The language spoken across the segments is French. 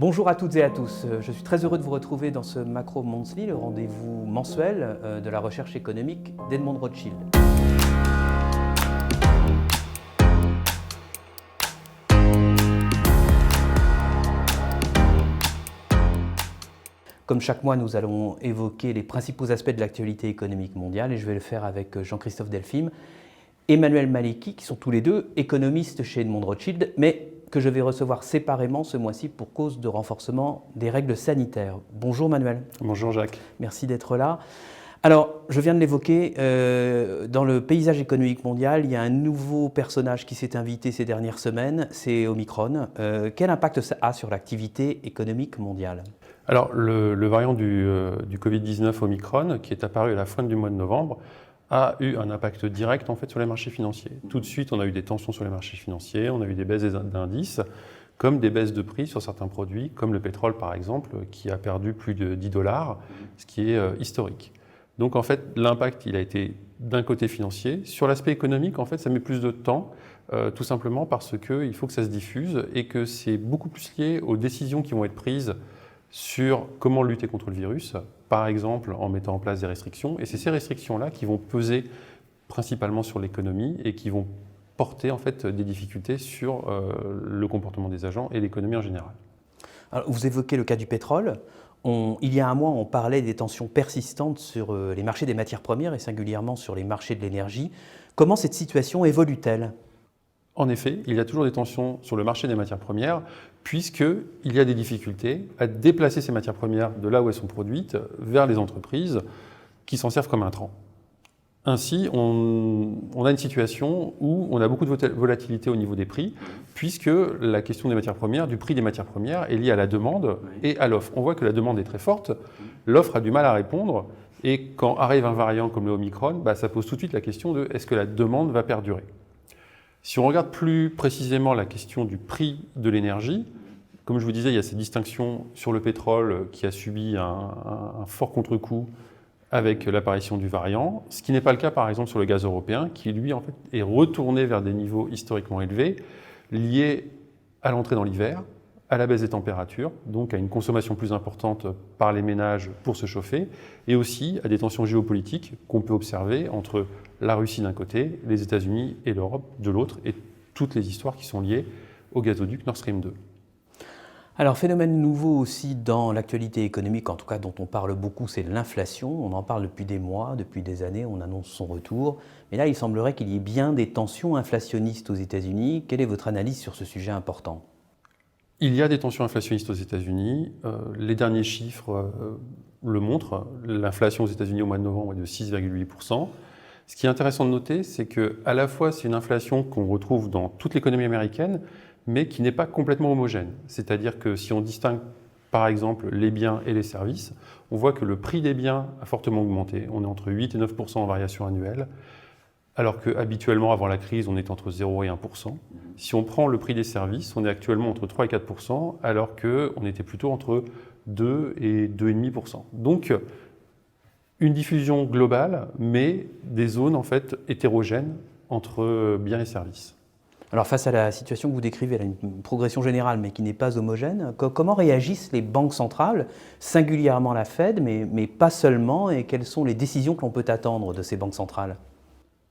Bonjour à toutes et à tous, je suis très heureux de vous retrouver dans ce Macro Monthly, le rendez-vous mensuel de la recherche économique d'Edmond Rothschild. Comme chaque mois, nous allons évoquer les principaux aspects de l'actualité économique mondiale et je vais le faire avec Jean-Christophe Delphine, Emmanuel Maleki, qui sont tous les deux économistes chez Edmond Rothschild, mais que je vais recevoir séparément ce mois-ci pour cause de renforcement des règles sanitaires. Bonjour Manuel. Bonjour Jacques. Merci d'être là. Alors, je viens de l'évoquer, dans le paysage économique mondial, il y a un nouveau personnage qui s'est invité ces dernières semaines, c'est Omicron. Quel impact ça a sur l'activité économique mondiale ? Alors, le variant du Covid-19 Omicron, qui est apparu à la fin du mois de novembre, a eu un impact direct en fait, sur les marchés financiers. Tout de suite, on a eu des tensions sur les marchés financiers, on a eu des baisses d'indices, comme des baisses de prix sur certains produits, comme le pétrole par exemple, qui a perdu plus de $10, ce qui est historique. Donc en fait, l'impact, il a été d'un côté financier. Sur l'aspect économique, en fait, ça met plus de temps, tout simplement parce qu'il faut que ça se diffuse et que c'est beaucoup plus lié aux décisions qui vont être prises sur comment lutter contre le virus, par exemple en mettant en place des restrictions. Et c'est ces restrictions-là qui vont peser principalement sur l'économie et qui vont porter en fait des difficultés sur le comportement des agents et l'économie en général. Alors, vous évoquez le cas du pétrole. Il y a un mois, on parlait des tensions persistantes sur les marchés des matières premières et singulièrement sur les marchés de l'énergie. Comment cette situation évolue-t-elle ? En effet, il y a toujours des tensions sur le marché des matières premières, puisqu'il y a des difficultés à déplacer ces matières premières de là où elles sont produites vers les entreprises qui s'en servent comme intrants. Ainsi, on a une situation où on a beaucoup de volatilité au niveau des prix, puisque la question des matières premières, du prix des matières premières, est liée à la demande et à l'offre. On voit que la demande est très forte, l'offre a du mal à répondre, et quand arrive un variant comme le Omicron, ça pose tout de suite la question de est-ce que la demande va perdurer ? Si on regarde plus précisément la question du prix de l'énergie, comme je vous disais, il y a ces distinctions sur le pétrole qui a subi un fort contre-coup avec l'apparition du variant, ce qui n'est pas le cas par exemple sur le gaz européen, qui lui en fait est retourné vers des niveaux historiquement élevés, liés à l'entrée dans l'hiver, à la baisse des températures, donc à une consommation plus importante par les ménages pour se chauffer, et aussi à des tensions géopolitiques qu'on peut observer entre la Russie d'un côté, les États-Unis et l'Europe de l'autre, et toutes les histoires qui sont liées au gazoduc Nord Stream 2. Alors, phénomène nouveau aussi dans l'actualité économique, en tout cas dont on parle beaucoup, c'est l'inflation. On en parle depuis des mois, depuis des années, on annonce son retour. Mais là, il semblerait qu'il y ait bien des tensions inflationnistes aux États-Unis. Quelle est votre analyse sur ce sujet important ? Il y a des tensions inflationnistes aux États-Unis. Les derniers chiffres le montrent. L'inflation aux États-Unis au mois de novembre est de 6,8%. Ce qui est intéressant de noter, c'est qu'à la fois, c'est une inflation qu'on retrouve dans toute l'économie américaine, mais qui n'est pas complètement homogène. C'est-à-dire que si on distingue, par exemple, les biens et les services, on voit que le prix des biens a fortement augmenté. On est entre 8 et 9% en variation annuelle, alors qu'habituellement, avant la crise, on est entre 0 et 1%. Si on prend le prix des services, on est actuellement entre 3 et 4%, alors qu'on était plutôt entre 2 et 2,5%. Donc, une diffusion globale, mais des zones en fait hétérogènes entre biens et services. Alors face à la situation que vous décrivez, elle a une progression générale mais qui n'est pas homogène, comment réagissent les banques centrales, singulièrement la Fed, mais pas seulement, et quelles sont les décisions que l'on peut attendre de ces banques centrales ?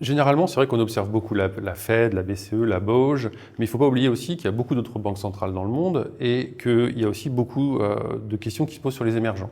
Généralement, c'est vrai qu'on observe beaucoup la Fed, la BCE, la BOJ, mais il ne faut pas oublier aussi qu'il y a beaucoup d'autres banques centrales dans le monde et qu'il y a aussi beaucoup de questions qui se posent sur les émergents.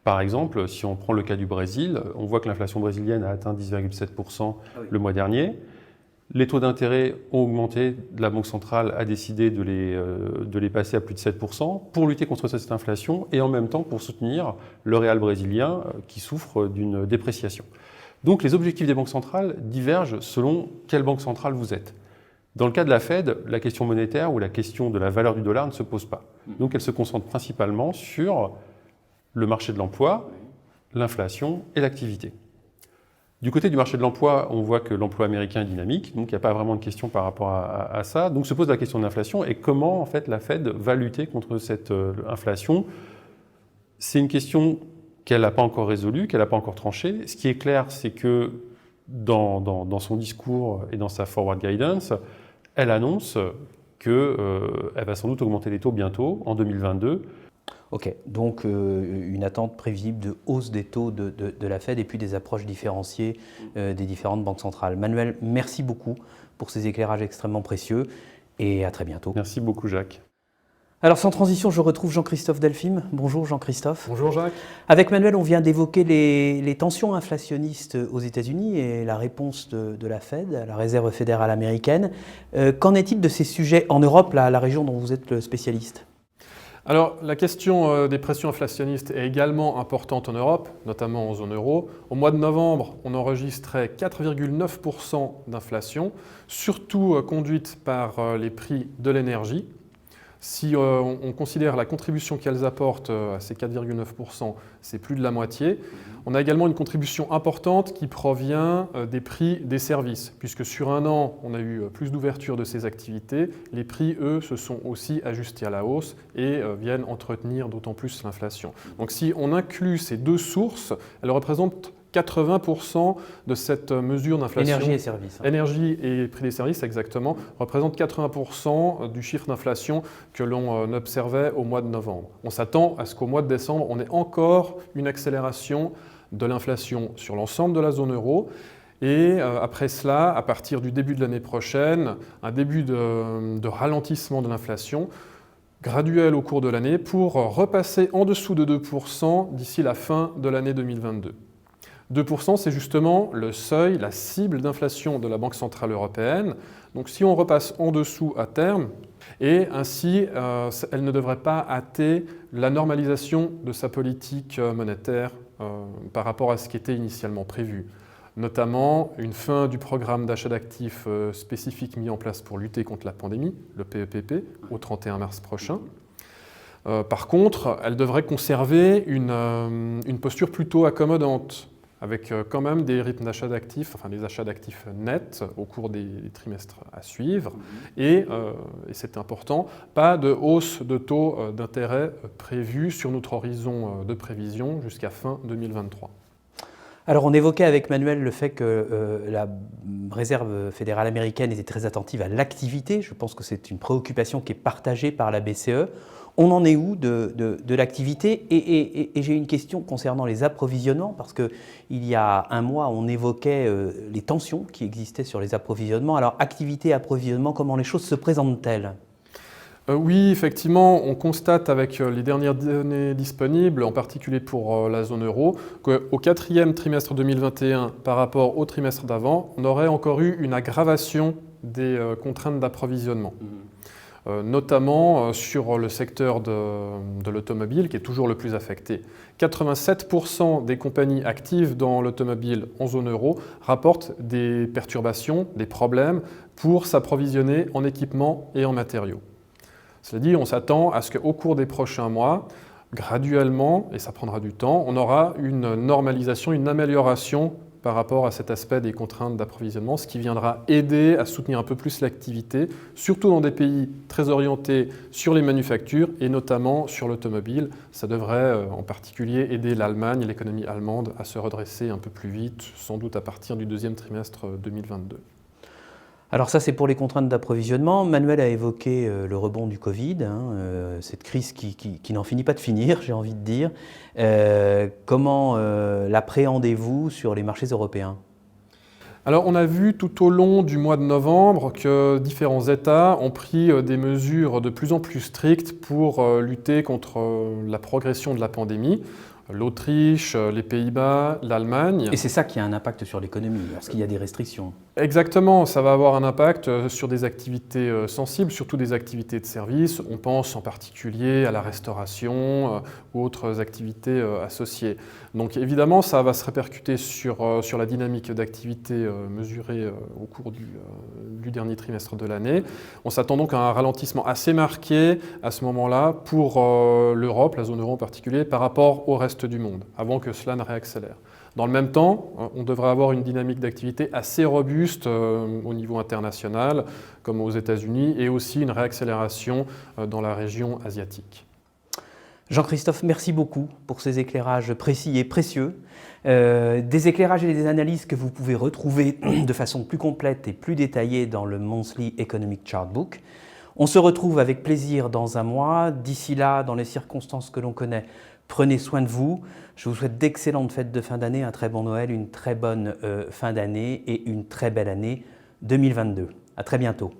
Par exemple, si on prend le cas du Brésil, on voit que l'inflation brésilienne a atteint 10,7% le mois dernier. Les taux d'intérêt ont augmenté, la Banque centrale a décidé de les passer à plus de 7% pour lutter contre cette inflation et en même temps pour soutenir le réal brésilien qui souffre d'une dépréciation. Donc les objectifs des banques centrales divergent selon quelle banque centrale vous êtes. Dans le cas de la Fed, la question monétaire ou la question de la valeur du dollar ne se pose pas. Donc elle se concentre principalement sur le marché de l'emploi, l'inflation et l'activité. Du côté du marché de l'emploi, on voit que l'emploi américain est dynamique, donc il n'y a pas vraiment de question par rapport à ça. Donc se pose la question de l'inflation et comment en fait la Fed va lutter contre cette inflation. C'est une question qu'elle n'a pas encore résolue, qu'elle n'a pas encore tranchée. Ce qui est clair, c'est que dans son discours et dans sa forward guidance, elle annonce qu'elle va sans doute augmenter les taux bientôt, en 2022. Ok, donc une attente prévisible de hausse des taux de la Fed et puis des approches différenciées des différentes banques centrales. Manuel, merci beaucoup pour ces éclairages extrêmement précieux et à très bientôt. Merci beaucoup Jacques. Alors sans transition, je retrouve Jean-Christophe Delphim. Bonjour Jean-Christophe. Bonjour Jacques. Avec Manuel, on vient d'évoquer les tensions inflationnistes aux États-Unis et la réponse de la Fed, la Réserve fédérale américaine. Qu'en est-il de ces sujets en Europe, la région dont vous êtes le spécialiste ? Alors, la question des pressions inflationnistes est également importante en Europe, notamment en zone euro. Au mois de novembre, on enregistrait 4,9% d'inflation, surtout conduite par les prix de l'énergie. Si on considère la contribution qu'elles apportent à ces 4,9%, c'est plus de la moitié. On a également une contribution importante qui provient des prix des services, puisque sur un an, on a eu plus d'ouverture de ces activités. Les prix, eux, se sont aussi ajustés à la hausse et viennent entretenir d'autant plus l'inflation. Donc si on inclut ces deux sources, elles représentent 80% de cette mesure d'inflation. Énergie et services. Énergie et prix des services, exactement, représentent 80% du chiffre d'inflation que l'on observait au mois de novembre. On s'attend à ce qu'au mois de décembre, on ait encore une accélération de l'inflation sur l'ensemble de la zone euro. Et après cela, à partir du début de l'année prochaine, un début de ralentissement de l'inflation graduel au cours de l'année pour repasser en dessous de 2% d'ici la fin de l'année 2022. 2%, c'est justement le seuil, la cible d'inflation de la Banque centrale européenne. Donc si on repasse en dessous à terme, et ainsi elle ne devrait pas hâter la normalisation de sa politique monétaire par rapport à ce qui était initialement prévu. Notamment une fin du programme d'achat d'actifs spécifique mis en place pour lutter contre la pandémie, le PEPP, au 31 mars prochain. Par contre, elle devrait conserver une posture plutôt accommodante, avec quand même des rythmes d'achat d'actifs, enfin des achats d'actifs nets au cours des trimestres à suivre. Et c'est important, pas de hausse de taux d'intérêt prévue sur notre horizon de prévision jusqu'à fin 2023. Alors on évoquait avec Manuel le fait que la Réserve fédérale américaine était très attentive à l'activité. Je pense que c'est une préoccupation qui est partagée par la BCE. On en est où de l'activité ? Et j'ai une question concernant les approvisionnements, parce qu'il y a un mois, on évoquait les tensions qui existaient sur les approvisionnements. Alors, activité et approvisionnement, comment les choses se présentent-elles ? Oui, effectivement, on constate avec les dernières données disponibles, en particulier pour la zone euro, qu'au quatrième trimestre 2021, par rapport au trimestre d'avant, on aurait encore eu une aggravation des contraintes d'approvisionnement. Notamment sur le secteur de l'automobile, qui est toujours le plus affecté. 87% des compagnies actives dans l'automobile en zone euro rapportent des perturbations, des problèmes pour s'approvisionner en équipements et en matériaux. Cela dit, on s'attend à ce qu'au cours des prochains mois, graduellement, et ça prendra du temps, on aura une normalisation, une amélioration par rapport à cet aspect des contraintes d'approvisionnement, ce qui viendra aider à soutenir un peu plus l'activité, surtout dans des pays très orientés sur les manufactures et notamment sur l'automobile. Ça devrait en particulier aider l'Allemagne, l'économie allemande, à se redresser un peu plus vite, sans doute à partir du deuxième trimestre 2022. Alors ça, c'est pour les contraintes d'approvisionnement. Manuel a évoqué le rebond du Covid, cette crise qui n'en finit pas de finir, j'ai envie de dire. Comment l'appréhendez-vous sur les marchés européens ? Alors on a vu tout au long du mois de novembre que différents États ont pris des mesures de plus en plus strictes pour lutter contre la progression de la pandémie. L'Autriche, les Pays-Bas, l'Allemagne. Et c'est ça qui a un impact sur l'économie, parce qu'il y a des restrictions. Exactement, ça va avoir un impact sur des activités sensibles, surtout des activités de service. On pense en particulier à la restauration ou autres activités associées. Donc évidemment, ça va se répercuter sur la dynamique d'activité mesurée au cours du dernier trimestre de l'année. On s'attend donc à un ralentissement assez marqué à ce moment-là pour l'Europe, la zone euro en particulier, par rapport au reste du monde, avant que cela ne réaccélère. Dans le même temps, on devrait avoir une dynamique d'activité assez robuste au niveau international, comme aux États-Unis, et aussi une réaccélération dans la région asiatique. Jean-Christophe, merci beaucoup pour ces éclairages précis et précieux. Des éclairages et des analyses que vous pouvez retrouver de façon plus complète et plus détaillée dans le Monthly Economic Chart Book. On se retrouve avec plaisir dans un mois. D'ici là, dans les circonstances que l'on connaît, prenez soin de vous. Je vous souhaite d'excellentes fêtes de fin d'année, un très bon Noël, une très bonne fin d'année et une très belle année 2022. À très bientôt.